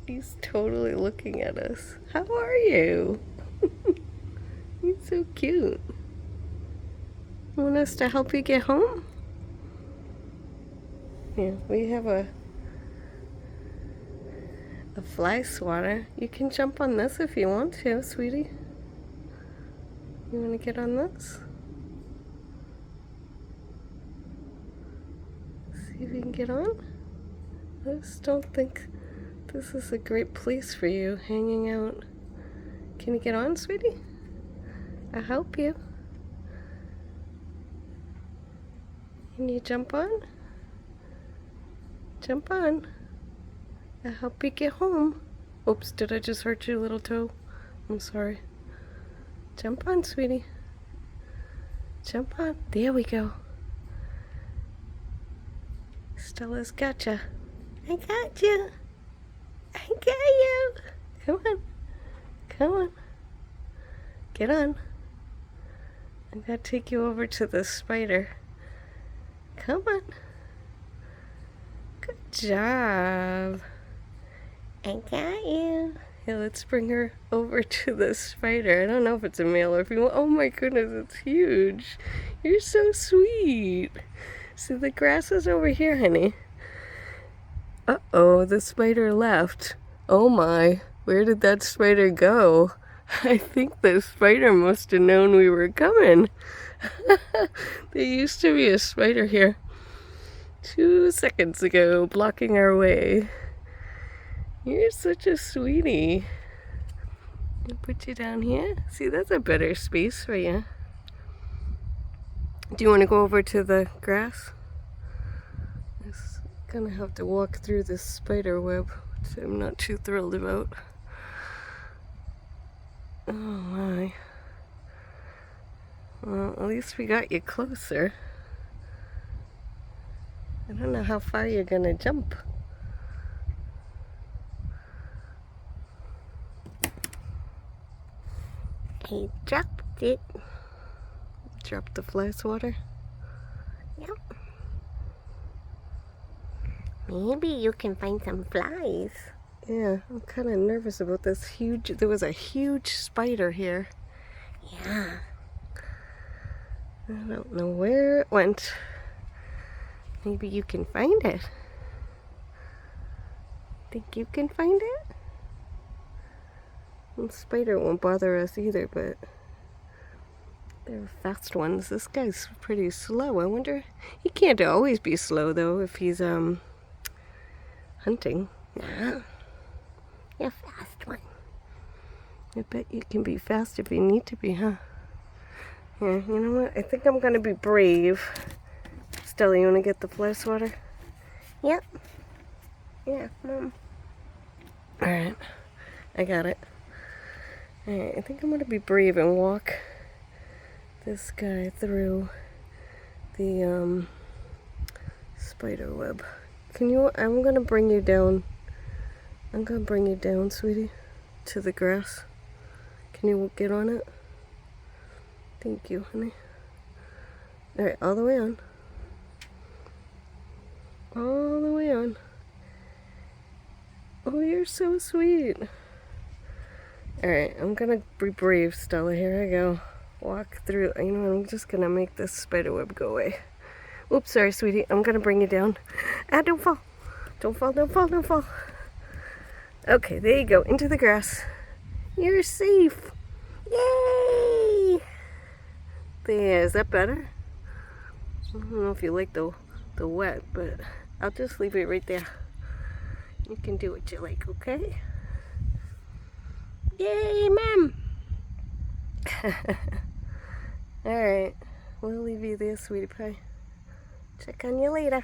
He's totally looking at us. How are you? He's so cute. Want us to help you get home? Yeah, we have a fly swatter. You can jump on this if you want to, sweetie. You want to get on this? See if you can get on? I just don't think this is a great place for you, hanging out. Can you get on, sweetie? I'll help you. Can you jump on? Jump on. I'll help you get home. Oops, did I just hurt your little toe? I'm sorry. Jump on, sweetie. Jump on. There we go. Stella's got you. I got you. I got you. Come on. Come on. Get on. I'm gonna take you over to the spider. Come on. Good job. I got you. Yeah, let's bring her over to the spider. I don't know if it's a male or female. Oh my goodness, it's huge. You're so sweet. See, the grass is over here, honey. Uh-oh, the spider left. Oh my, where did that spider go? I think the spider must have known we were coming. There used to be a spider here 2 seconds ago, blocking our way. You're such a sweetie. I'll put you down here. See, that's a better space for you. Do you want to go over to the grass? I'm gonna have to walk through this spider web, which I'm not too thrilled about. Oh my. Well, at least we got you closer. I don't know how far you're gonna jump. I dropped it. Dropped the fly swatter? Yep. Maybe you can find some flies. Yeah, I'm kind of nervous about this huge... There was a huge spider here. Yeah. I don't know where it went. Maybe you can find it. Think you can find it? The spider won't bother us either, but they're fast ones. This guy's pretty slow. I wonder... He can't always be slow, though, if he's, hunting. Nah. You're a fast one. I bet you can be fast if you need to be, huh? Yeah, you know what? I think I'm gonna be brave. Stella, you wanna get the fly swatter? Yep. Yeah, Mom. Alright. I got it. Alright, I think I'm gonna be brave and walk this guy through the spider web. Can you... I'm gonna bring you down. I'm gonna bring you down, sweetie, to the grass. Can you get on it? Thank you, honey. Alright, all the way on. All the way on. Oh, you're so sweet. Alright, I'm gonna be brave, Stella. Here I go. Walk through. You know, I'm just gonna make this spider web go away. Oops, sorry, sweetie. I'm gonna bring you down. Ah, don't fall. Don't fall, don't fall, don't fall. Okay, there you go. Into the grass. You're safe. Yay! There, is that better? I don't know if you like the wet, but I'll just leave it right there. You can do what you like, okay? Yay, Mom! Alright, we'll leave you there, sweetie pie. Check on you later.